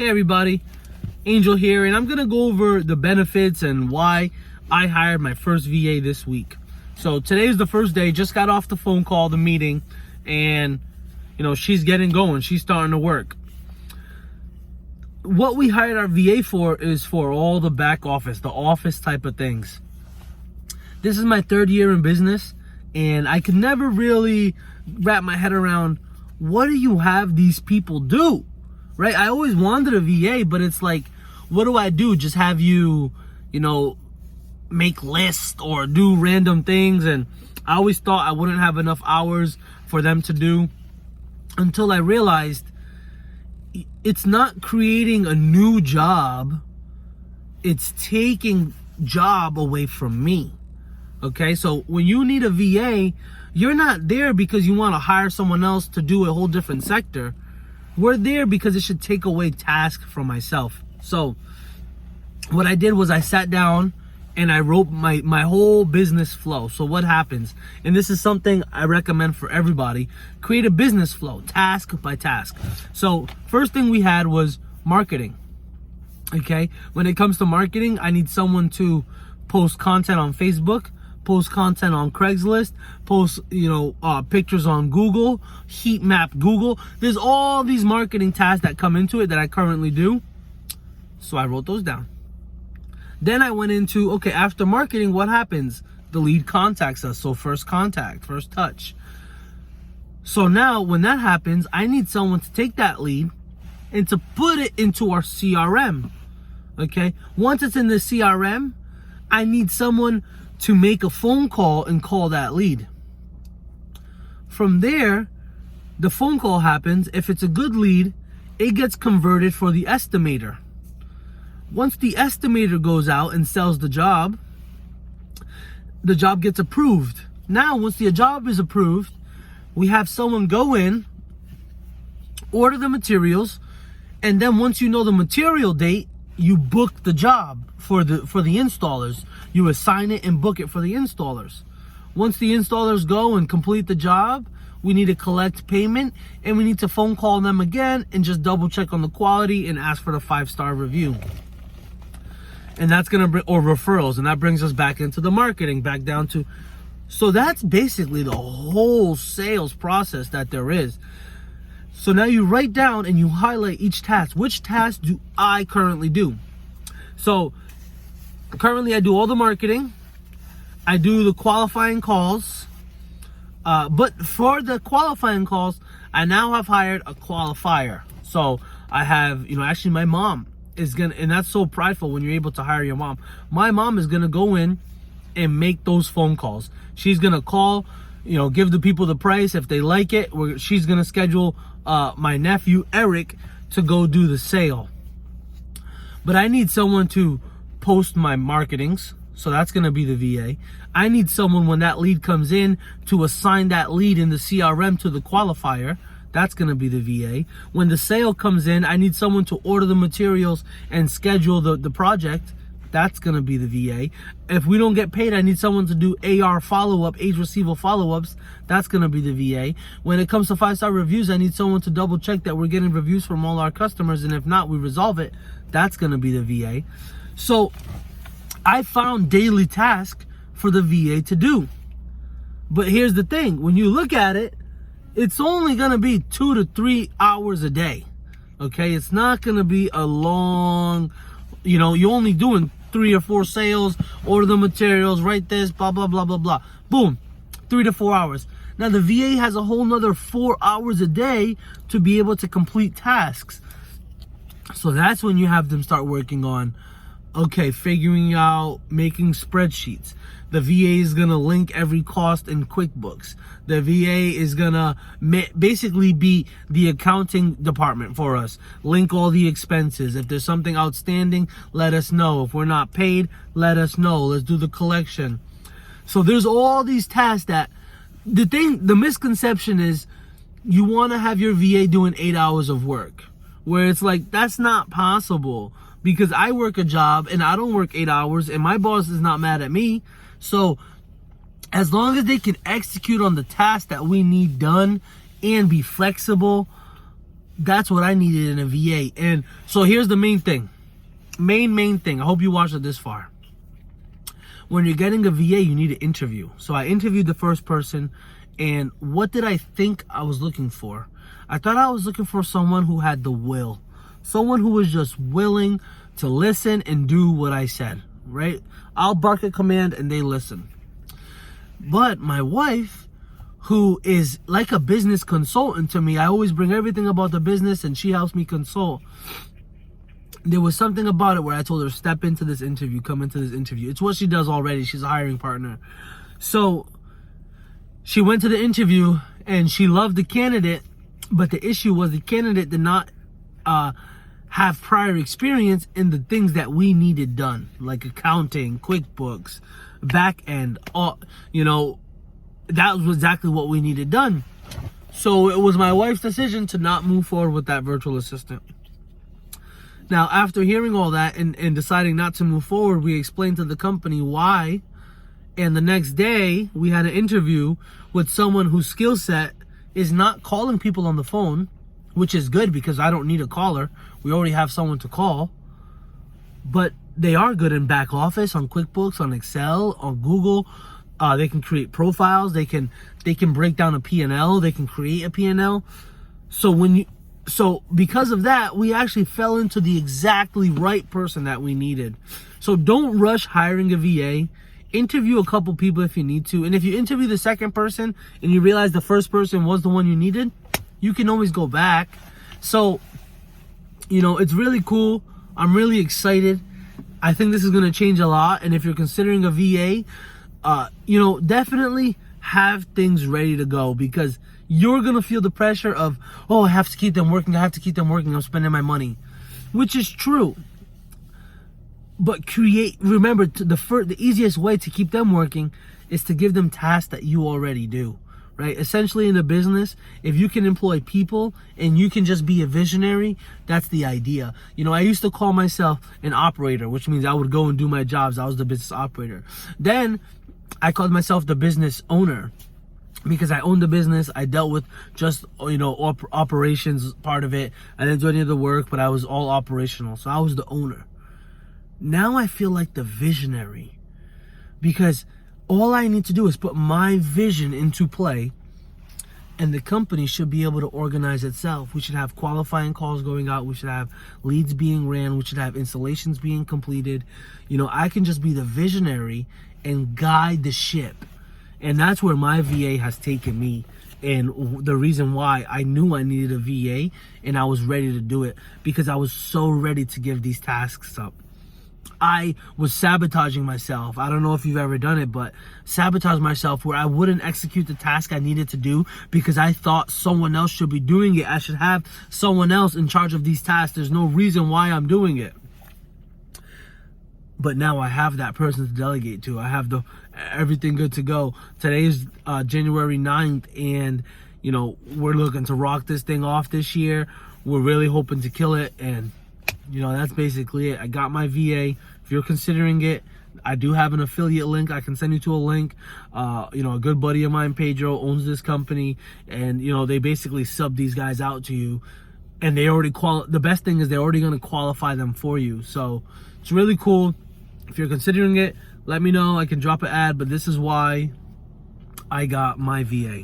Hey everybody, Angel here, and I'm gonna go over the benefits and why I hired my first VA this week. So today's the first day, just got off the phone call, the meeting, and she's getting going, she's starting to work. What we hired our VA for is for all the back office, the office type of things. This is my third year in business, and I could never really wrap my head around, what do you have these people do? Right? I always wanted a VA, but it's like, what do I do? Just have you, make lists or do random things? And I always thought I wouldn't have enough hours for them to do, until I realized it's not creating a new job, it's taking job away from me. Okay, so when you need a VA, you're not there because you want to hire someone else to do a whole different sector. We're there because it should take away tasks from myself. So what I did was I sat down and I wrote my whole business flow. So what happens, and this is something I recommend for everybody, create a business flow, task by task. So first thing we had was marketing. Okay, when it comes to marketing, I need someone to post content on Facebook, post content on Craigslist, post pictures on Google, heat map Google. There's all these marketing tasks that come into it that I currently do. So I wrote those down. Then I went into, okay, after marketing, what happens? The lead contacts us. So first contact, first touch. So now when that happens, I need someone to take that lead and to put it into our CRM. Okay, once it's in the CRM, I need someone to make a phone call and call that lead. From there, the phone call happens. If it's a good lead, it gets converted for the estimator. Once the estimator goes out and sells the job gets approved. Now, once the job is approved, we have someone go in, order the materials, and then once you know the material date, you book the job for the installers. You assign it and book it for the installers. Once the installers go and complete the job, we need to collect payment, and we need to phone call them again and just double check on the quality and ask for the 5-star review. And that's gonna bring, or referrals, and that brings us back into the marketing, back down to, so that's basically the whole sales process that there is. So now you write down and you highlight each task. Which task do I currently do? So currently I do all the marketing, I do the qualifying calls, but for the qualifying calls, I now have hired a qualifier. So I have, actually my mom is gonna, and that's so prideful when you're able to hire your mom. My mom is gonna go in and make those phone calls. She's gonna call, give the people the price. If they like it, she's gonna schedule my nephew Eric to go do the sale. But I need someone to post my marketings, so that's going to be the VA. I need someone when that lead comes in to assign that lead in the CRM to the qualifier. That's going to be the VA. When the sale comes in, I need someone to order the materials and schedule the project. That's going to be the VA. If we don't get paid, I need someone to do AR follow-up, age receivable follow-ups. That's going to be the VA. When it comes to 5-star reviews, I need someone to double check that we're getting reviews from all our customers, and if not, we resolve it. That's going to be the VA. So I found daily tasks for the VA to do. But here's the thing. When you look at it, it's only going to be 2 to 3 hours a day. Okay? It's not going to be a long, you're only doing 3 or 4 sales, order the materials, write this, blah, blah, blah, blah, blah. Boom. 3 to 4 hours. Now the VA has a whole nother 4 hours a day to be able to complete tasks. So that's when you have them start working on, okay, figuring out, making spreadsheets. The VA is going to link every cost in QuickBooks. The VA is going to basically be the accounting department for us. Link all the expenses. If there's something outstanding, let us know. If we're not paid, let us know. Let's do the collection. So there's all these tasks that, the misconception is you want to have your VA doing 8 hours of work. Where it's like, that's not possible, because I work a job and I don't work 8 hours and my boss is not mad at me. So as long as they can execute on the task that we need done and be flexible, that's what I needed in a VA. And so here's the main thing. Main thing. I hope you watched it this far. When you're getting a VA, you need an interview. So I interviewed the first person, and what did I think I was looking for? I thought I was looking for someone who had the will. Someone who was just willing to listen and do what I said, right? I'll bark a command and they listen. But my wife, who is like a business consultant to me, I always bring everything about the business and she helps me consult. There was something about it where I told her, step into this interview, come into this interview. It's what she does already. She's a hiring partner. So she went to the interview and she loved the candidate, but the issue was the candidate did not have prior experience in the things that we needed done, like accounting, QuickBooks, back end, all, that was exactly what we needed done. So it was my wife's decision to not move forward with that virtual assistant. Now, after hearing all that and deciding not to move forward, we explained to the company why. And the next day, we had an interview with someone whose skill set is not calling people on the phone, which is good because I don't need a caller. We already have someone to call. But they are good in back office, on QuickBooks, on Excel, on Google. They can create profiles. They can break down a P&L. They can create a P&L. So because of that, we actually fell into the exactly right person that we needed. So don't rush hiring a VA. Interview a couple people if you need to. And if you interview the second person and you realize the first person was the one you needed, you can always go back. So, it's really cool. I'm really excited. I think this is going to change a lot. And if you're considering a VA, definitely have things ready to go, because you're going to feel the pressure of, I have to keep them working. I'm spending my money, which is true. But remember, the easiest way to keep them working is to give them tasks that you already do, right? Essentially in the business, if you can employ people and you can just be a visionary, that's the idea. I used to call myself an operator, which means I would go and do my jobs. I was the business operator. Then I called myself the business owner, because I owned the business. I dealt with just, operations part of it. I didn't do any of the work, but I was all operational. So I was the owner. Now I feel like the visionary, because all I need to do is put my vision into play, and the company should be able to organize itself. We should have qualifying calls going out. We should have leads being ran. We should have installations being completed. I can just be the visionary and guide the ship. And that's where my VA has taken me, and the reason why I knew I needed a VA and I was ready to do it, because I was so ready to give these tasks up. I was sabotaging myself. I don't know if you've ever done it, but sabotage myself where I wouldn't execute the task I needed to do because I thought someone else should be doing it. I should have someone else in charge of these tasks. There's no reason why I'm doing it. But now I have that person to delegate to. I have everything good to go. Today is January 9th, and we're looking to rock this thing off this year. We're really hoping to kill it, and that's basically it. I got my VA. If you're considering it, I do have an affiliate link. I can send you to a link. A good buddy of mine, Pedro, owns this company, and they basically sub these guys out to you, and they already the best thing is they're already going to qualify them for you. So it's really cool. If you're considering it, let me know. I can drop an ad, but this is why I got my VA.